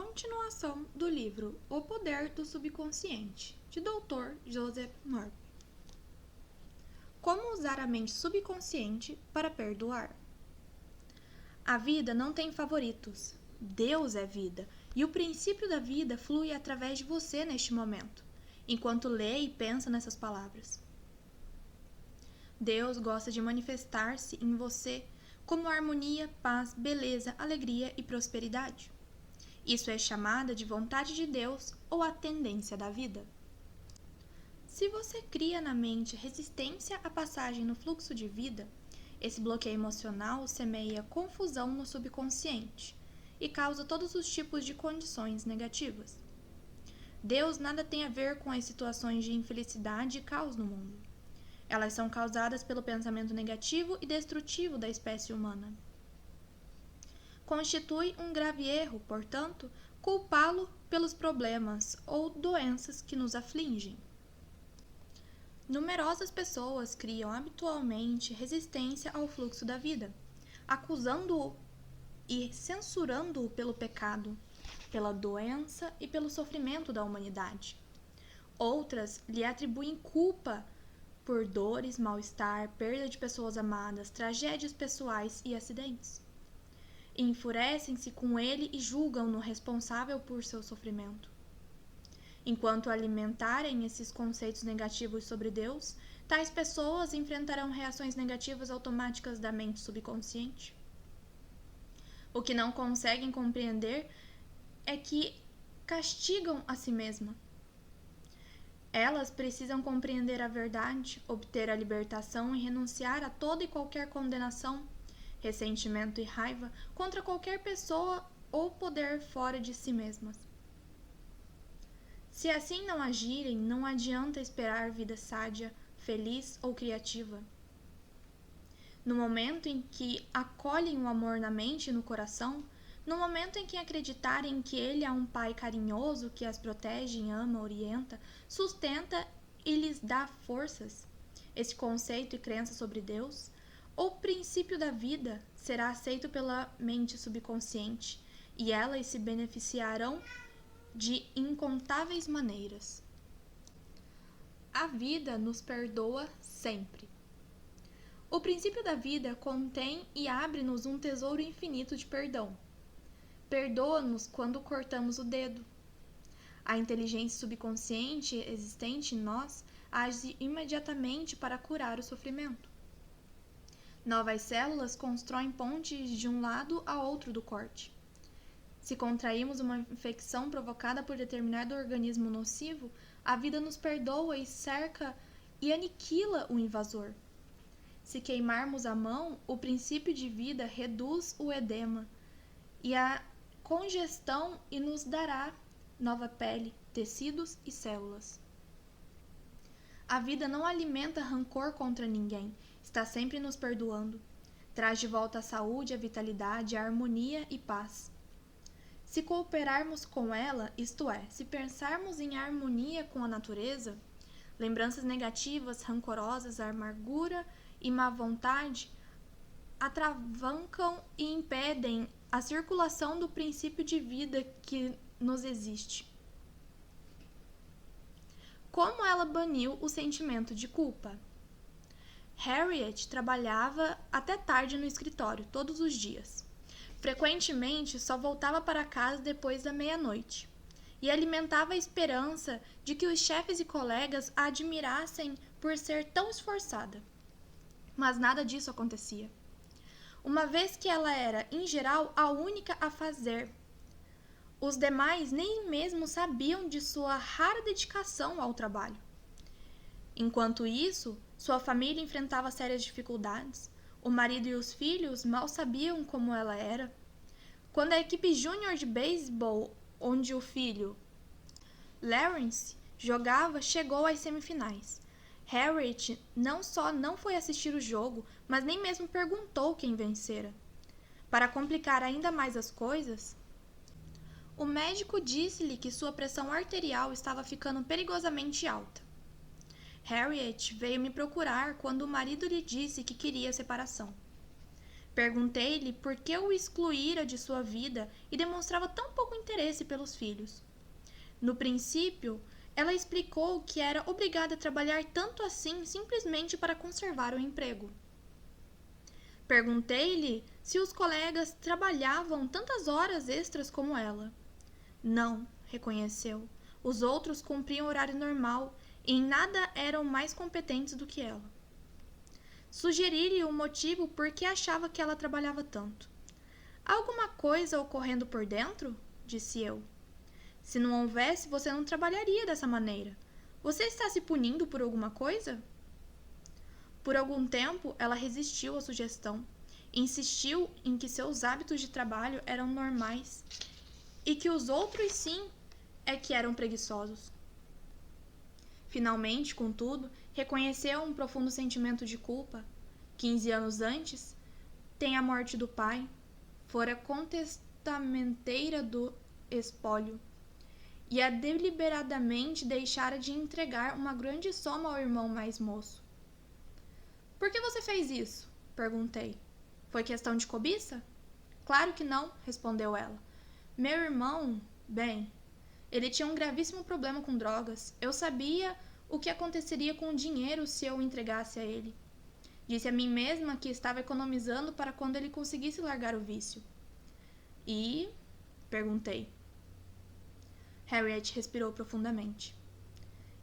continuação do livro O Poder do Subconsciente, de Dr. Joseph Murphy. Como usar a mente subconsciente para perdoar? A vida não tem favoritos. Deus é vida, e o princípio da vida flui através de você neste momento, enquanto lê e pensa nessas palavras. Deus gosta de manifestar-se em você como harmonia, paz, beleza, alegria e prosperidade. Isso é chamada de vontade de Deus ou a tendência da vida. Se você cria na mente resistência à passagem no fluxo de vida, esse bloqueio emocional semeia confusão no subconsciente e causa todos os tipos de condições negativas. Deus nada tem a ver com as situações de infelicidade e caos no mundo. Elas são causadas pelo pensamento negativo e destrutivo da espécie humana. Constitui um grave erro, portanto, culpá-lo pelos problemas ou doenças que nos afligem. Numerosas pessoas criam habitualmente resistência ao fluxo da vida, acusando-o e censurando-o pelo pecado, pela doença e pelo sofrimento da humanidade. Outras lhe atribuem culpa por dores, mal-estar, perda de pessoas amadas, tragédias pessoais e acidentes. Enfurecem-se com ele e julgam-no responsável por seu sofrimento. Enquanto alimentarem esses conceitos negativos sobre Deus, tais pessoas enfrentarão reações negativas automáticas da mente subconsciente. O que não conseguem compreender é que castigam a si mesmas. Elas precisam compreender a verdade, obter a libertação e renunciar a toda e qualquer condenação, ressentimento e raiva contra qualquer pessoa ou poder fora de si mesmas. Se assim não agirem, não adianta esperar vida sádia, feliz ou criativa. No momento em que acolhem o amor na mente e no coração, no momento em que acreditarem que ele é um pai carinhoso que as protege, ama, orienta, sustenta e lhes dá forças, esse conceito e crença sobre Deus, o princípio da vida será aceito pela mente subconsciente e elas se beneficiarão de incontáveis maneiras. A vida nos perdoa sempre. O princípio da vida contém e abre-nos um tesouro infinito de perdão. Perdoa-nos quando cortamos o dedo. A inteligência subconsciente existente em nós age imediatamente para curar o sofrimento. Novas células constroem pontes de um lado a outro do corte. Se contraímos uma infecção provocada por determinado organismo nocivo, a vida nos perdoa e cerca e aniquila o invasor. Se queimarmos a mão, o princípio de vida reduz o edema e a congestão e nos dará nova pele, tecidos e células. A vida não alimenta rancor contra ninguém, está sempre nos perdoando. Traz de volta a saúde, a vitalidade, a harmonia e paz. Se cooperarmos com ela, isto é, se pensarmos em harmonia com a natureza, lembranças negativas, rancorosas, amargura e má vontade atravancam e impedem a circulação do princípio de vida que nos existe. Como ela baniu o sentimento de culpa? Harriet trabalhava até tarde no escritório, todos os dias. Frequentemente, só voltava para casa depois da meia-noite e alimentava a esperança de que os chefes e colegas a admirassem por ser tão esforçada. Mas nada disso acontecia. Uma vez que ela era, em geral, a única a fazer. Os demais nem mesmo sabiam de sua rara dedicação ao trabalho. Enquanto isso, sua família enfrentava sérias dificuldades. O marido e os filhos mal sabiam como ela era. Quando a equipe júnior de beisebol, onde o filho Lawrence jogava, chegou às semifinais, Harriet não só não foi assistir o jogo, mas nem mesmo perguntou quem vencera. Para complicar ainda mais as coisas, o médico disse-lhe que sua pressão arterial estava ficando perigosamente alta. Harriet veio me procurar quando o marido lhe disse que queria separação. Perguntei-lhe por que o excluíra de sua vida e demonstrava tão pouco interesse pelos filhos. No princípio, ela explicou que era obrigada a trabalhar tanto assim simplesmente para conservar o emprego. Perguntei-lhe se os colegas trabalhavam tantas horas extras como ela. Não, reconheceu. Os outros cumpriam horário normal e em nada eram mais competentes do que ela. Sugeri-lhe o motivo por que achava que ela trabalhava tanto. Alguma coisa ocorrendo por dentro? Disse eu. Se não houvesse, você não trabalharia dessa maneira. Você está se punindo por alguma coisa? Por algum tempo, ela resistiu à sugestão. Insistiu em que seus hábitos de trabalho eram normais e que os outros, sim, é que eram preguiçosos. Finalmente, contudo, reconheceu um profundo sentimento de culpa. 15 anos antes, tem a morte do pai, fora contestamenteira do espólio, e a deliberadamente deixara de entregar uma grande soma ao irmão mais moço. Por que você fez isso? Perguntei. Foi questão de cobiça? Claro que não, respondeu ela. Meu irmão, bem, ele tinha um gravíssimo problema com drogas. Eu sabia o que aconteceria com o dinheiro se eu o entregasse a ele. Disse a mim mesma que estava economizando para quando ele conseguisse largar o vício. E? Perguntei. Harriet respirou profundamente.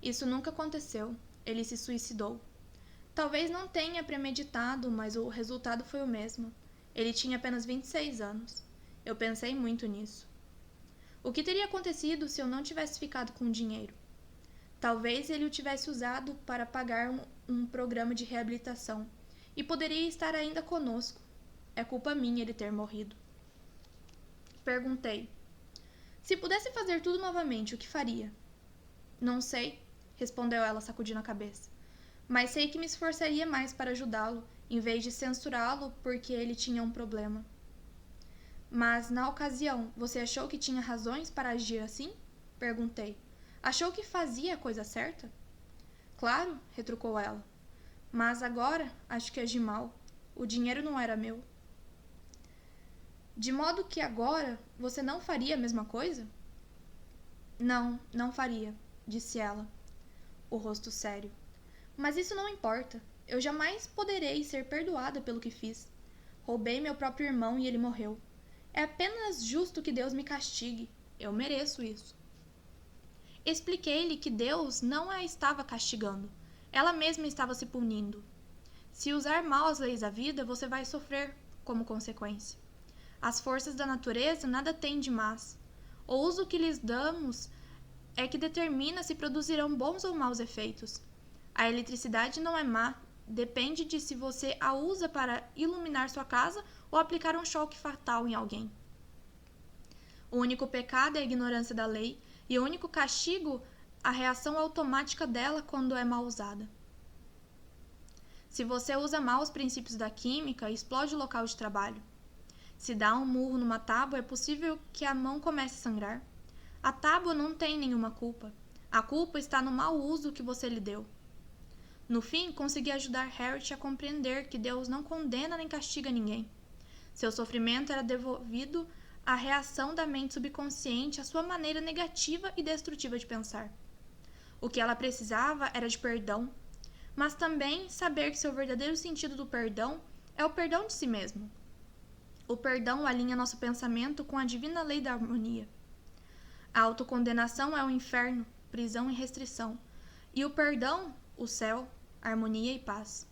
Isso nunca aconteceu. Ele se suicidou. Talvez não tenha premeditado, mas o resultado foi o mesmo. Ele tinha apenas 26 anos. Eu pensei muito nisso. O que teria acontecido se eu não tivesse ficado com o dinheiro? Talvez ele o tivesse usado para pagar um programa de reabilitação e poderia estar ainda conosco. É culpa minha ele ter morrido. Perguntei. Se pudesse fazer tudo novamente, o que faria? Não sei, respondeu ela sacudindo a cabeça. Mas sei que me esforçaria mais para ajudá-lo, em vez de censurá-lo porque ele tinha um problema. Mas, na ocasião, você achou que tinha razões para agir assim? Perguntei. Achou que fazia a coisa certa? Claro, retrucou ela. Mas agora acho que agi mal. O dinheiro não era meu. De modo que agora você não faria a mesma coisa? Não, não faria, disse ela, o rosto sério. Mas isso não importa. Eu jamais poderei ser perdoada pelo que fiz. Roubei meu próprio irmão e ele morreu. É apenas justo que Deus me castigue. Eu mereço isso. Expliquei-lhe que Deus não a estava castigando. Ela mesma estava se punindo. Se usar mal as leis da vida, você vai sofrer como consequência. As forças da natureza nada têm de más. O uso que lhes damos é que determina se produzirão bons ou maus efeitos. A eletricidade não é má, depende de se você a usa para iluminar sua casa ou aplicar um choque fatal em alguém. O único pecado é a ignorância da lei e o único castigo a reação automática dela quando é mal usada. Se você usa mal os princípios da química, explode o local de trabalho. Se dá um murro numa tábua, é possível que a mão comece a sangrar. A tábua não tem nenhuma culpa. A culpa está no mau uso que você lhe deu. No fim, consegui ajudar Harriet a compreender que Deus não condena nem castiga ninguém. Seu sofrimento era devido à reação da mente subconsciente à sua maneira negativa e destrutiva de pensar. O que ela precisava era de perdão, mas também saber que seu verdadeiro sentido do perdão é o perdão de si mesmo. O perdão alinha nosso pensamento com a divina lei da harmonia. A autocondenação é o inferno, prisão e restrição, e o perdão, o céu, harmonia e paz.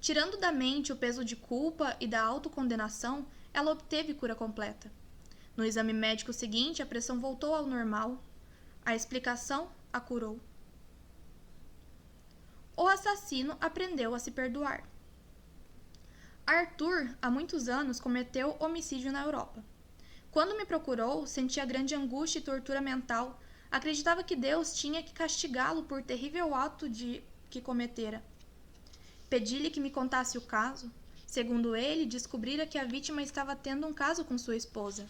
Tirando da mente o peso de culpa e da autocondenação, ela obteve cura completa. No exame médico seguinte, a pressão voltou ao normal. A explicação a curou. O assassino aprendeu a se perdoar. Arthur, há muitos anos, cometeu homicídio na Europa. Quando me procurou, sentia grande angústia e tortura mental. Acreditava que Deus tinha que castigá-lo por terrível ato que cometera. Pedi-lhe que me contasse o caso. Segundo ele, descobrira que a vítima estava tendo um caso com sua esposa.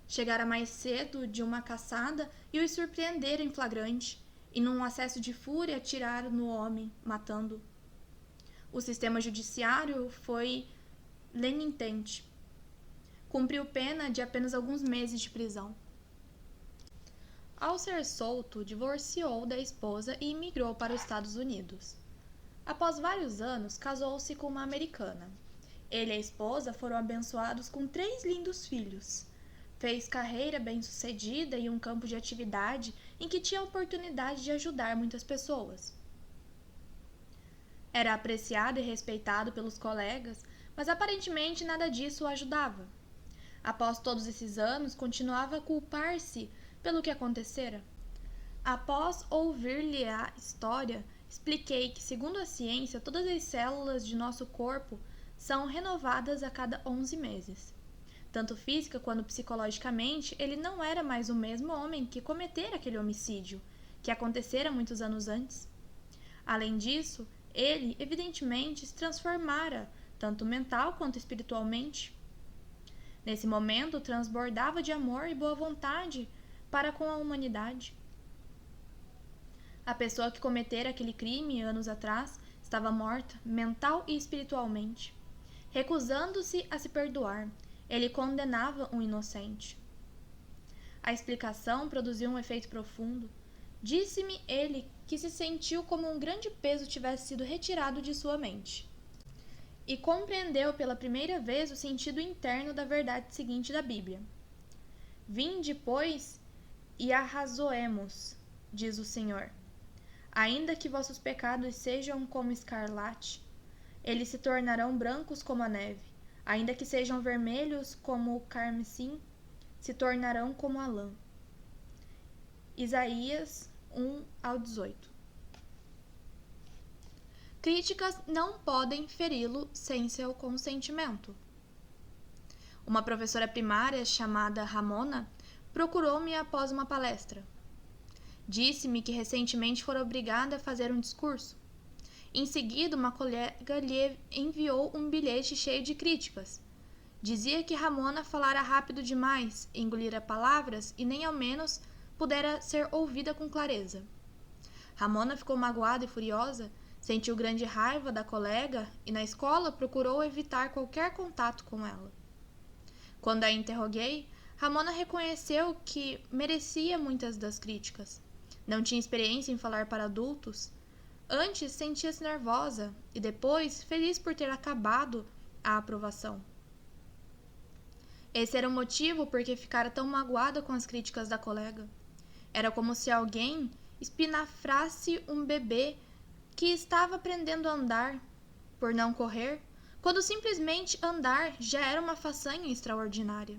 Chegara mais cedo de uma caçada e os surpreendera em flagrante, e num acesso de fúria atiraram no homem, matando-o. O sistema judiciário foi lenitente. Cumpriu pena de apenas alguns meses de prisão. Ao ser solto, divorciou da esposa e imigrou para os Estados Unidos. Após vários anos, casou-se com uma americana. Ele e a esposa foram abençoados com 3 lindos filhos. Fez carreira bem-sucedida em um campo de atividade em que tinha a oportunidade de ajudar muitas pessoas. Era apreciado e respeitado pelos colegas, mas aparentemente nada disso o ajudava. Após todos esses anos, continuava a culpar-se pelo que acontecera. Após ouvir-lhe a história, expliquei que, segundo a ciência, todas as células de nosso corpo são renovadas a cada 11 meses. Tanto física quanto psicologicamente, ele não era mais o mesmo homem que cometera aquele homicídio, que acontecera muitos anos antes. Além disso, ele, evidentemente, se transformara, tanto mental quanto espiritualmente. Nesse momento, transbordava de amor e boa vontade para com a humanidade. A pessoa que cometera aquele crime anos atrás estava morta, mental e espiritualmente. Recusando-se a se perdoar, ele condenava um inocente. A explicação produziu um efeito profundo. Disse-me ele que se sentiu como um grande peso tivesse sido retirado de sua mente. E compreendeu pela primeira vez o sentido interno da verdade seguinte da Bíblia. Vinde, pois, e arrazoemos, diz o Senhor. Ainda que vossos pecados sejam como escarlate, eles se tornarão brancos como a neve. Ainda que sejam vermelhos como o carmesim, se tornarão como a lã. Isaías 1-18. Críticas não podem feri-lo sem seu consentimento. Uma professora primária chamada Ramona procurou-me após uma palestra. Disse-me que recentemente fora obrigada a fazer um discurso. Em seguida, uma colega lhe enviou um bilhete cheio de críticas. Dizia que Ramona falara rápido demais, engolira palavras e nem ao menos pudera ser ouvida com clareza. Ramona ficou magoada e furiosa, sentiu grande raiva da colega e na escola procurou evitar qualquer contato com ela. Quando a interroguei, Ramona reconheceu que merecia muitas das críticas. Não tinha experiência em falar para adultos. Antes sentia-se nervosa e depois feliz por ter acabado a aprovação. Esse era o motivo por que ficara tão magoada com as críticas da colega. Era como se alguém espinafrasse um bebê que estava aprendendo a andar, por não correr, quando simplesmente andar já era uma façanha extraordinária.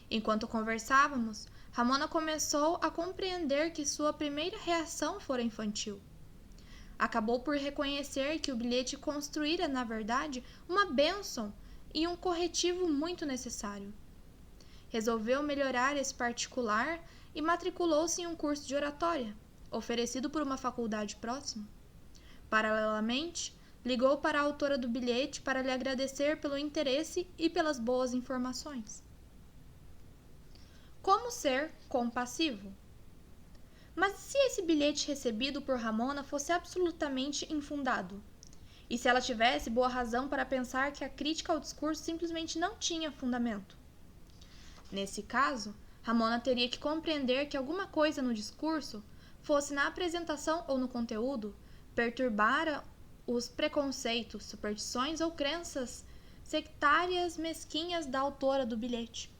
Enquanto conversávamos, Ramona começou a compreender que sua primeira reação fora infantil. Acabou por reconhecer que o bilhete construíra, na verdade, uma bênção e um corretivo muito necessário. Resolveu melhorar esse particular e matriculou-se em um curso de oratória, oferecido por uma faculdade próxima. Paralelamente, ligou para a autora do bilhete para lhe agradecer pelo interesse e pelas boas informações. Como ser compassivo? Mas e se esse bilhete recebido por Ramona fosse absolutamente infundado? E se ela tivesse boa razão para pensar que a crítica ao discurso simplesmente não tinha fundamento? Nesse caso, Ramona teria que compreender que alguma coisa no discurso, fosse na apresentação ou no conteúdo, perturbara os preconceitos, superstições ou crenças sectárias mesquinhas da autora do bilhete.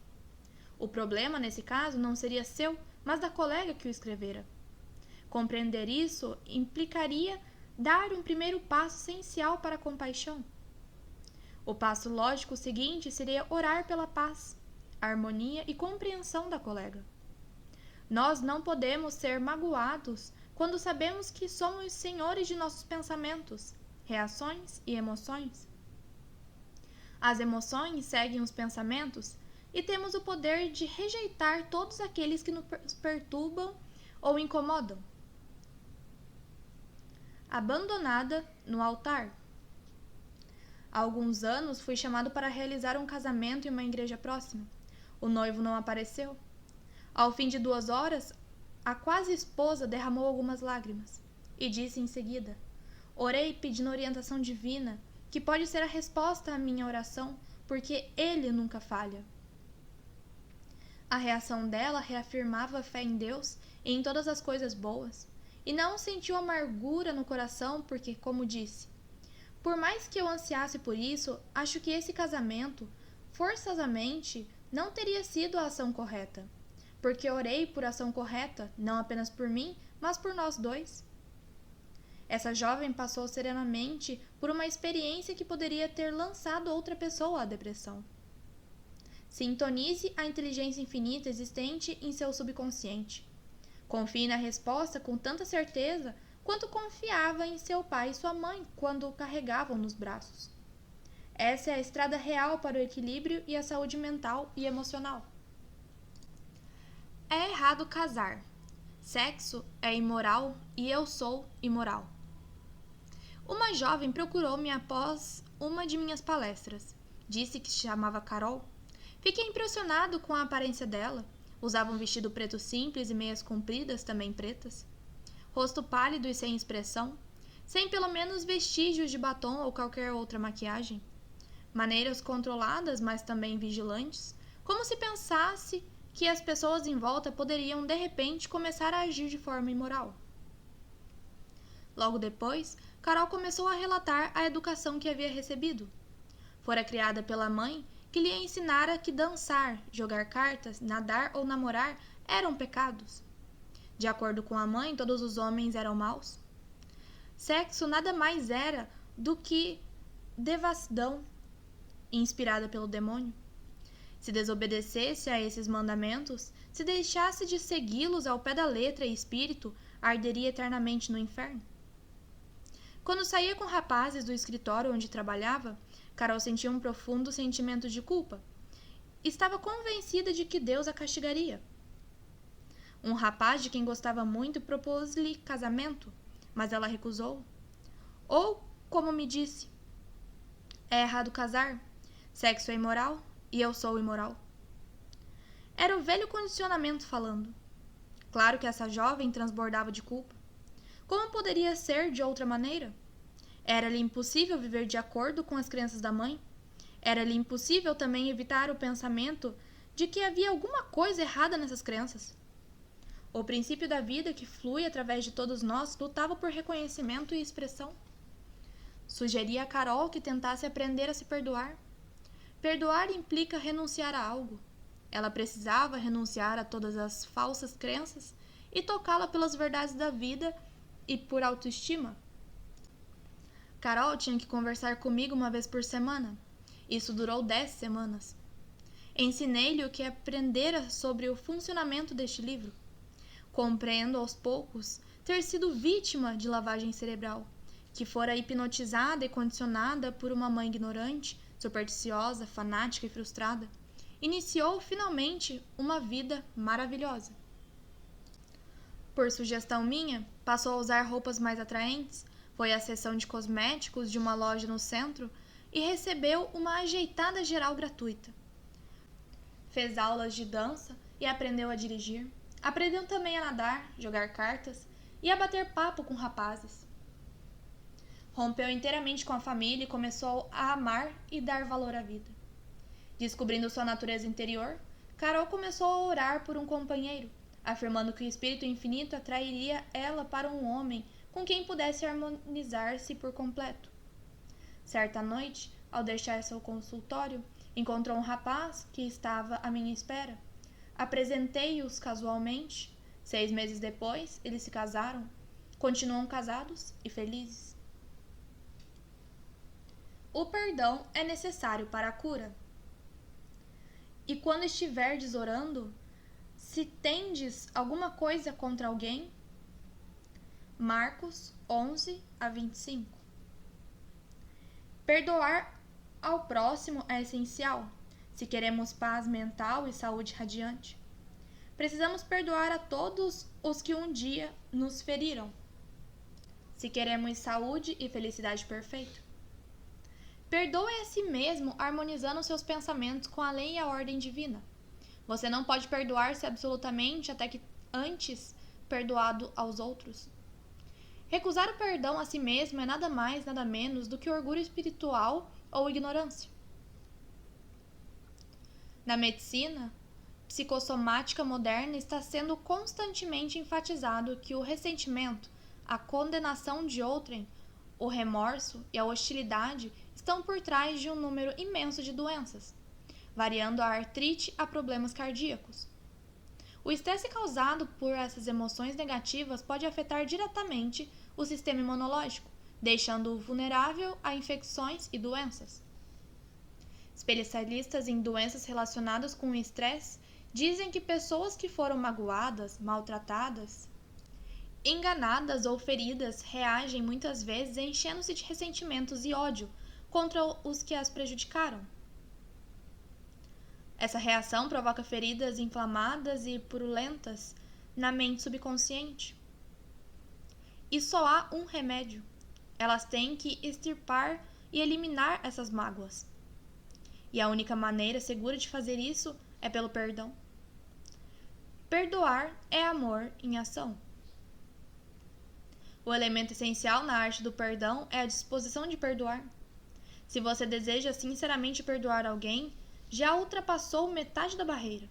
O problema, nesse caso, não seria seu, mas da colega que o escrevera. Compreender isso implicaria dar um primeiro passo essencial para a compaixão. O passo lógico seguinte seria orar pela paz, harmonia e compreensão da colega. Nós não podemos ser magoados quando sabemos que somos senhores de nossos pensamentos, reações e emoções. As emoções seguem os pensamentos e temos o poder de rejeitar todos aqueles que nos perturbam ou incomodam. Abandonada no altar. Há alguns anos fui chamado para realizar um casamento em uma igreja próxima. O noivo não apareceu. Ao fim de 2 horas, a quase esposa derramou algumas lágrimas e disse em seguida: orei pedindo orientação divina que pode ser a resposta à minha oração, porque Ele nunca falha. A reação dela reafirmava a fé em Deus e em todas as coisas boas, e não sentiu amargura no coração porque, como disse, por mais que eu ansiasse por isso, acho que esse casamento, forçosamente, não teria sido a ação correta, porque orei por ação correta, não apenas por mim, mas por nós dois. Essa jovem passou serenamente por uma experiência que poderia ter lançado outra pessoa à depressão. Sintonize a inteligência infinita existente em seu subconsciente. Confie na resposta com tanta certeza quanto confiava em seu pai e sua mãe quando o carregavam nos braços. Essa é a estrada real para o equilíbrio e a saúde mental e emocional. É errado casar. Sexo é imoral e eu sou imoral. Uma jovem procurou-me após uma de minhas palestras. Disse que se chamava Carol. Fiquei impressionado com a aparência dela. Usava um vestido preto simples e meias compridas, também pretas. Rosto pálido e sem expressão, sem pelo menos vestígios de batom ou qualquer outra maquiagem. Maneiras controladas, mas também vigilantes, como se pensasse que as pessoas em volta poderiam, de repente, começar a agir de forma imoral. Logo depois, Carol começou a relatar a educação que havia recebido. Fora criada pela mãe, que lhe ensinara que dançar, jogar cartas, nadar ou namorar eram pecados. De acordo com a mãe, todos os homens eram maus. Sexo nada mais era do que devassidão, inspirada pelo demônio. Se desobedecesse a esses mandamentos, se deixasse de segui-los ao pé da letra e espírito, arderia eternamente no inferno. Quando saía com rapazes do escritório onde trabalhava, Carol sentia um profundo sentimento de culpa. Estava convencida de que Deus a castigaria. Um rapaz de quem gostava muito propôs-lhe casamento, mas ela recusou. Ou, como me disse, é errado casar, sexo é imoral e eu sou imoral. Era o velho condicionamento falando. Claro que essa jovem transbordava de culpa. Como poderia ser de outra maneira? Era-lhe impossível viver de acordo com as crenças da mãe? Era-lhe impossível também evitar o pensamento de que havia alguma coisa errada nessas crenças. O princípio da vida que flui através de todos nós lutava por reconhecimento e expressão. Sugeria a Carol que tentasse aprender a se perdoar. Perdoar implica renunciar a algo. Ela precisava renunciar a todas as falsas crenças e tocá-la pelas verdades da vida e por autoestima. Carol tinha que conversar comigo uma vez por semana. Isso durou 10 semanas. Ensinei-lhe o que aprendera sobre o funcionamento deste livro. Compreendo aos poucos ter sido vítima de lavagem cerebral, que fora hipnotizada e condicionada por uma mãe ignorante, supersticiosa, fanática e frustrada. Iniciou finalmente uma vida maravilhosa. Por sugestão minha, passou a usar roupas mais atraentes, foi à seção de cosméticos de uma loja no centro e recebeu uma ajeitada geral gratuita. Fez aulas de dança e aprendeu a dirigir. Aprendeu também a nadar, jogar cartas e a bater papo com rapazes. Rompeu inteiramente com a família e começou a amar e dar valor à vida. Descobrindo sua natureza interior, Carol começou a orar por um companheiro, afirmando que o Espírito Infinito atrairia ela para um homem com quem pudesse harmonizar-se por completo. Certa noite, ao deixar seu consultório, encontrou um rapaz que estava à minha espera. Apresentei-os casualmente. 6 meses depois, eles se casaram. Continuam casados e felizes. O perdão é necessário para a cura. E quando estiverdes orando, se tendes alguma coisa contra alguém, Marcos 11-25. Perdoar ao próximo é essencial, se queremos paz mental e saúde radiante. Precisamos perdoar a todos os que um dia nos feriram, se queremos saúde e felicidade perfeita. Perdoe a si mesmo harmonizando seus pensamentos com a lei e a ordem divina. Você não pode perdoar-se absolutamente até que antes perdoado aos outros. Recusar o perdão a si mesmo é nada mais, nada menos do que orgulho espiritual ou ignorância. Na medicina psicossomática moderna está sendo constantemente enfatizado que o ressentimento, a condenação de outrem, o remorso e a hostilidade estão por trás de um número imenso de doenças, variando a artrite a problemas cardíacos. O estresse causado por essas emoções negativas pode afetar diretamente o sistema imunológico, deixando-o vulnerável a infecções e doenças. Especialistas em doenças relacionadas com o estresse dizem que pessoas que foram magoadas, maltratadas, enganadas ou feridas reagem muitas vezes enchendo-se de ressentimentos e ódio contra os que as prejudicaram. Essa reação provoca feridas inflamadas e purulentas na mente subconsciente. E só há um remédio. Elas têm que extirpar e eliminar essas mágoas. E a única maneira segura de fazer isso é pelo perdão. Perdoar é amor em ação. O elemento essencial na arte do perdão é a disposição de perdoar. Se você deseja sinceramente perdoar alguém, já ultrapassou metade da barreira.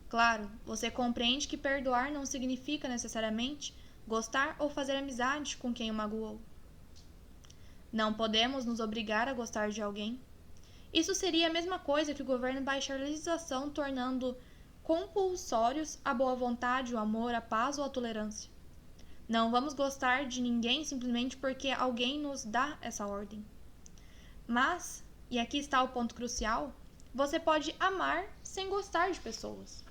Claro, você compreende que perdoar não significa necessariamente gostar ou fazer amizade com quem o magoou. Não podemos nos obrigar a gostar de alguém. Isso seria a mesma coisa que o governo baixar a legislação tornando compulsórios a boa vontade, o amor, a paz ou a tolerância. Não vamos gostar de ninguém simplesmente porque alguém nos dá essa ordem. Mas, e aqui está o ponto crucial, você pode amar sem gostar de pessoas.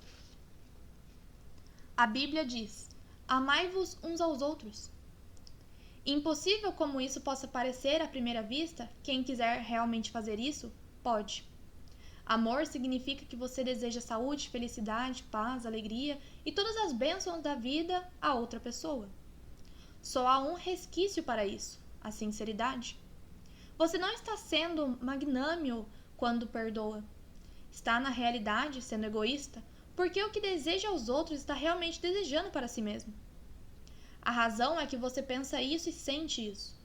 A Bíblia diz: amai-vos uns aos outros. Impossível como isso possa parecer à primeira vista, quem quiser realmente fazer isso, pode. Amor significa que você deseja saúde, felicidade, paz, alegria e todas as bênçãos da vida a outra pessoa. Só há um resquício para isso, a sinceridade. Você não está sendo magnânimo quando perdoa. Está, na realidade, sendo egoísta, porque o que deseja aos outros está realmente desejando para si mesmo. A razão é que você pensa isso e sente isso.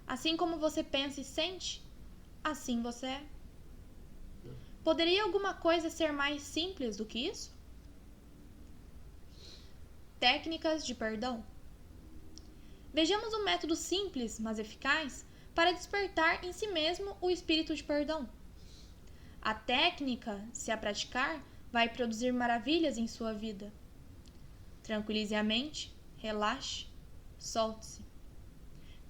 Assim como você pensa e sente, assim você é. Poderia alguma coisa ser mais simples do que isso? Técnicas de perdão. Vejamos um método simples, mas eficaz, para despertar em si mesmo o espírito de perdão. A técnica, se a praticar, vai produzir maravilhas em sua vida. Tranquilize a mente, relaxe, solte-se.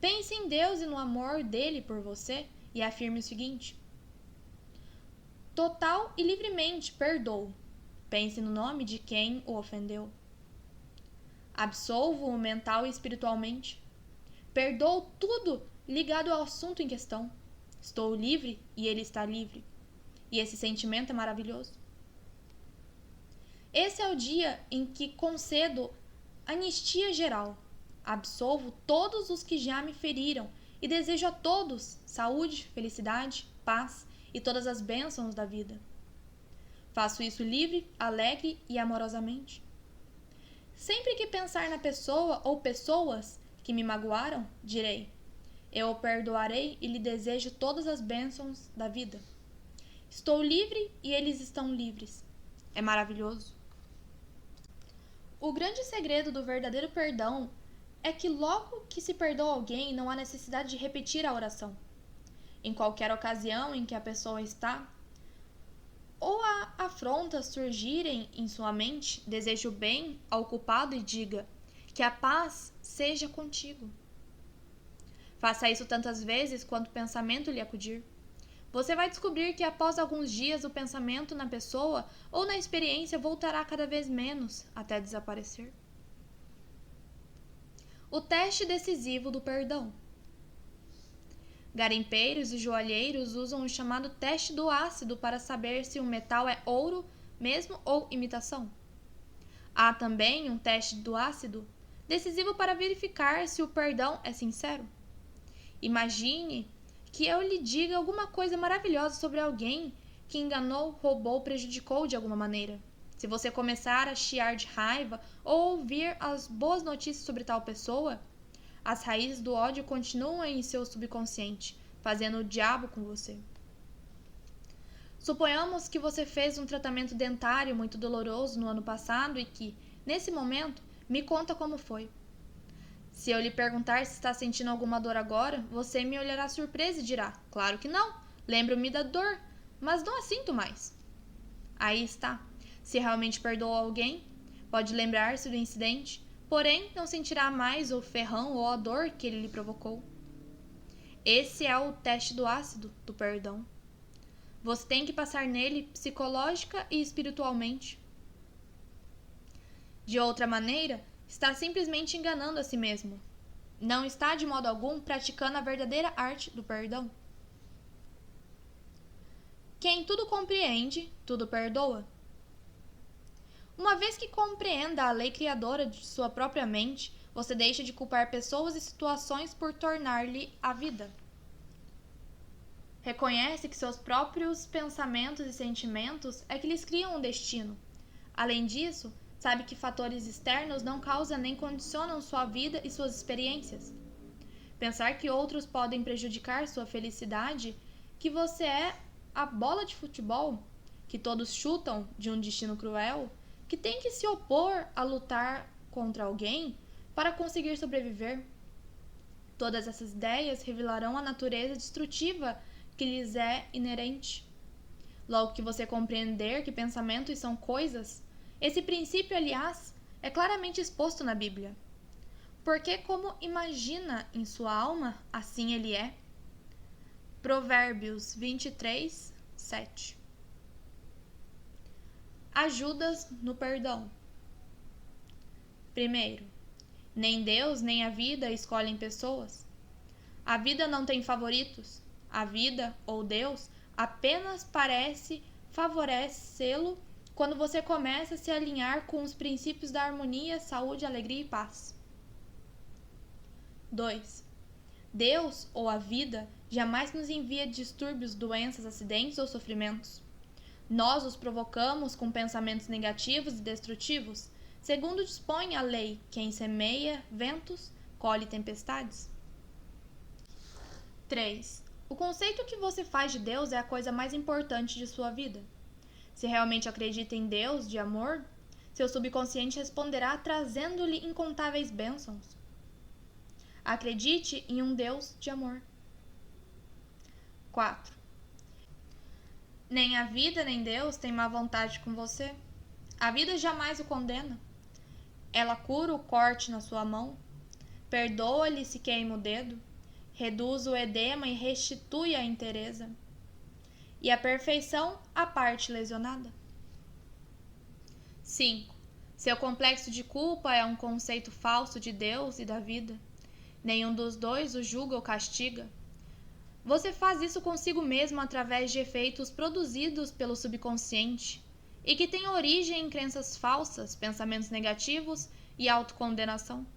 Pense em Deus e no amor dele por você e afirme o seguinte: total e livremente perdoo. Pense no nome de quem o ofendeu. Absolvo-o mental e espiritualmente. Perdoo tudo ligado ao assunto em questão. Estou livre e ele está livre. E esse sentimento é maravilhoso. Esse é o dia em que concedo anistia geral. Absolvo todos os que já me feriram e desejo a todos saúde, felicidade, paz e todas as bênçãos da vida. Faço isso livre, alegre e amorosamente. Sempre que pensar na pessoa ou pessoas que me magoaram, direi: eu o perdoarei e lhe desejo todas as bênçãos da vida. Estou livre e eles estão livres. É maravilhoso. O grande segredo do verdadeiro perdão é que logo que se perdoa alguém, não há necessidade de repetir a oração. Em qualquer ocasião em que a pessoa está, ou a afrontas surgirem em sua mente, deseje o bem ao culpado e diga: que a paz seja contigo. Faça isso tantas vezes quanto o pensamento lhe acudir. Você vai descobrir que após alguns dias o pensamento na pessoa ou na experiência voltará cada vez menos até desaparecer. O teste decisivo do perdão. Garimpeiros e joalheiros usam o chamado teste do ácido para saber se um metal é ouro mesmo ou imitação. Há também um teste do ácido, decisivo para verificar se o perdão é sincero. Imagine que eu lhe diga alguma coisa maravilhosa sobre alguém que enganou, roubou, prejudicou de alguma maneira. Se você começar a chiar de raiva ou ouvir as boas notícias sobre tal pessoa, As raízes do ódio continuam em seu subconsciente, fazendo o diabo com você. Suponhamos que você fez um tratamento dentário muito doloroso no ano passado e que, nesse momento, me conta como foi. Se eu lhe perguntar se está sentindo alguma dor agora, você me olhará surpresa e dirá: claro que não, lembro-me da dor, mas não a sinto mais. Aí está. Se realmente perdoou alguém, pode lembrar-se do incidente, porém não sentirá mais o ferrão ou a dor que ele lhe provocou. Esse é o teste do ácido do perdão. Você tem que passar nele psicológica e espiritualmente. De outra maneira, está simplesmente enganando a si mesmo. Não está de modo algum praticando a verdadeira arte do perdão. Quem tudo compreende, tudo perdoa. Uma vez que compreenda a lei criadora de sua própria mente, você deixa de culpar pessoas e situações por tornar-lhe a vida. Reconhece que seus próprios pensamentos e sentimentos é que lhes criam um destino. Além disso, sabe que fatores externos não causam nem condicionam sua vida e suas experiências. Pensar que outros podem prejudicar sua felicidade, que você é a bola de futebol, que todos chutam de um destino cruel, que tem que se opor a lutar contra alguém para conseguir sobreviver. Todas essas ideias revelarão a natureza destrutiva que lhes é inerente. Logo que você compreender que pensamentos são coisas, esse princípio, aliás, é claramente exposto na Bíblia. Porque como imagina em sua alma, assim ele é. Provérbios 23, 7. Ajudas no perdão. Primeiro, nem Deus nem a vida escolhem pessoas. A vida não tem favoritos. A vida, ou Deus, apenas parece favorecê-lo quando você começa a se alinhar com os princípios da harmonia, saúde, alegria e paz. 2. Deus, ou a vida, jamais nos envia distúrbios, doenças, acidentes ou sofrimentos. Nós os provocamos com pensamentos negativos e destrutivos, segundo dispõe a lei: quem semeia ventos, colhe tempestades. 3. O conceito que você faz de Deus é a coisa mais importante de sua vida. Se realmente acredita em Deus de amor, seu subconsciente responderá trazendo-lhe incontáveis bênçãos. Acredite em um Deus de amor. 4. Nem a vida nem Deus têm má vontade com você. A vida jamais o condena. Ela cura o corte na sua mão, perdoa-lhe se queima o dedo, reduz o edema e restitui a inteireza, e a perfeição à parte lesionada. 5. Seu complexo de culpa é um conceito falso de Deus e da vida. Nenhum dos dois o julga ou castiga. Você faz isso consigo mesmo através de efeitos produzidos pelo subconsciente e que têm origem em crenças falsas, pensamentos negativos e autocondenação.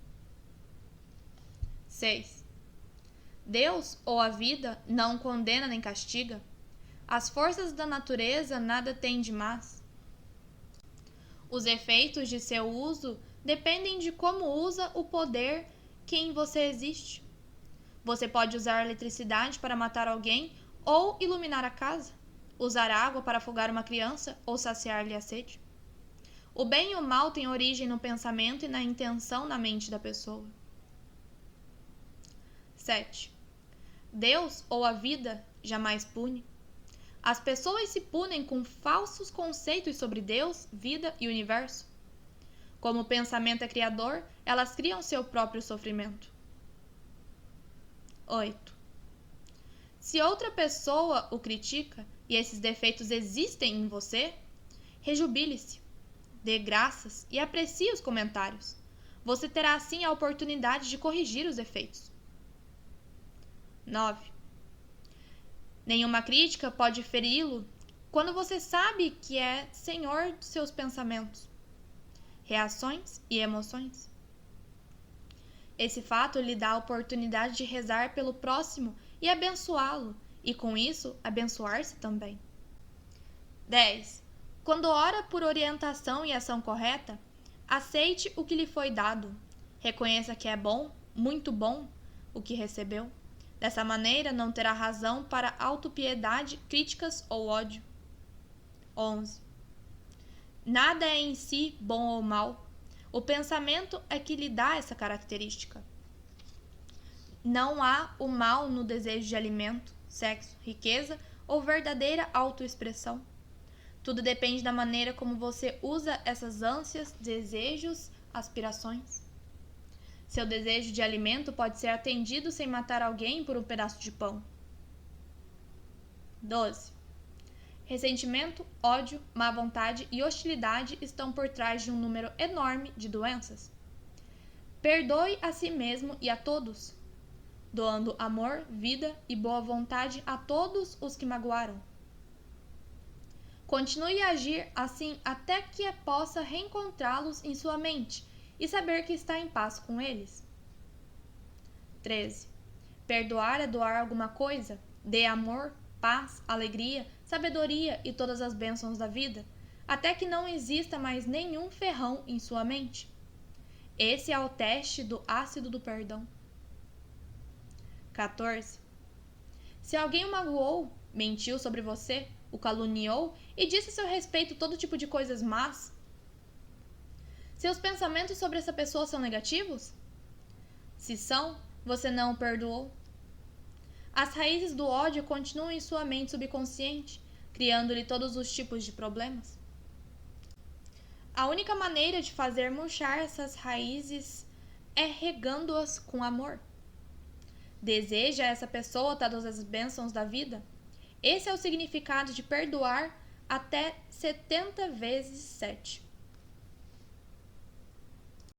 6. Deus, ou a vida, não condena nem castiga. As forças da natureza nada têm de más. Os efeitos de seu uso dependem de como usa o poder que em você existe. Você pode usar eletricidade para matar alguém ou iluminar a casa, usar água para afogar uma criança ou saciar-lhe a sede. O bem e o mal têm origem no pensamento e na intenção na mente da pessoa. 7. Deus, ou a vida, jamais pune. As pessoas se punem com falsos conceitos sobre Deus, vida e universo. Como o pensamento é criador, elas criam seu próprio sofrimento. 8. Se outra pessoa o critica e esses defeitos existem em você, rejubile-se, dê graças e aprecie os comentários. Você terá assim a oportunidade de corrigir os defeitos. 9. Nenhuma crítica pode feri-lo quando você sabe que é senhor dos seus pensamentos, reações e emoções. Esse fato lhe dá a oportunidade de rezar pelo próximo e abençoá-lo, e com isso abençoar-se também. 10. Quando ora por orientação e ação correta, aceite o que lhe foi dado, reconheça que é bom muito bom o que recebeu. Dessa maneira, não terá razão para autopiedade, críticas ou ódio. 11. Nada é em si bom ou mal. O pensamento é que lhe dá essa característica. Não há o mal no desejo de alimento, sexo, riqueza ou verdadeira autoexpressão. Tudo depende da maneira como você usa essas ânsias, desejos, aspirações. Seu desejo de alimento pode ser atendido sem matar alguém por um pedaço de pão. 12. Ressentimento, ódio, má vontade e hostilidade estão por trás de um número enorme de doenças. Perdoe a si mesmo e a todos, doando amor, vida e boa vontade a todos os que magoaram. Continue a agir assim até que possa reencontrá-los em sua mente e saber que está em paz com eles. 13. Perdoar é doar alguma coisa. Dê amor, paz, alegria, sabedoria e todas as bênçãos da vida, até que não exista mais nenhum ferrão em sua mente. Esse é o teste do ácido do perdão. 14. Se alguém o magoou, mentiu sobre você, o caluniou e disse a seu respeito todo tipo de coisas más, seus pensamentos sobre essa pessoa são negativos? Se são, você não o perdoou. As raízes do ódio continuam em sua mente subconsciente, criando-lhe todos os tipos de problemas. A única maneira de fazer murchar essas raízes é regando-as com amor. Deseja a essa pessoa todas as bênçãos da vida? Esse é o significado de perdoar até 70 vezes 7.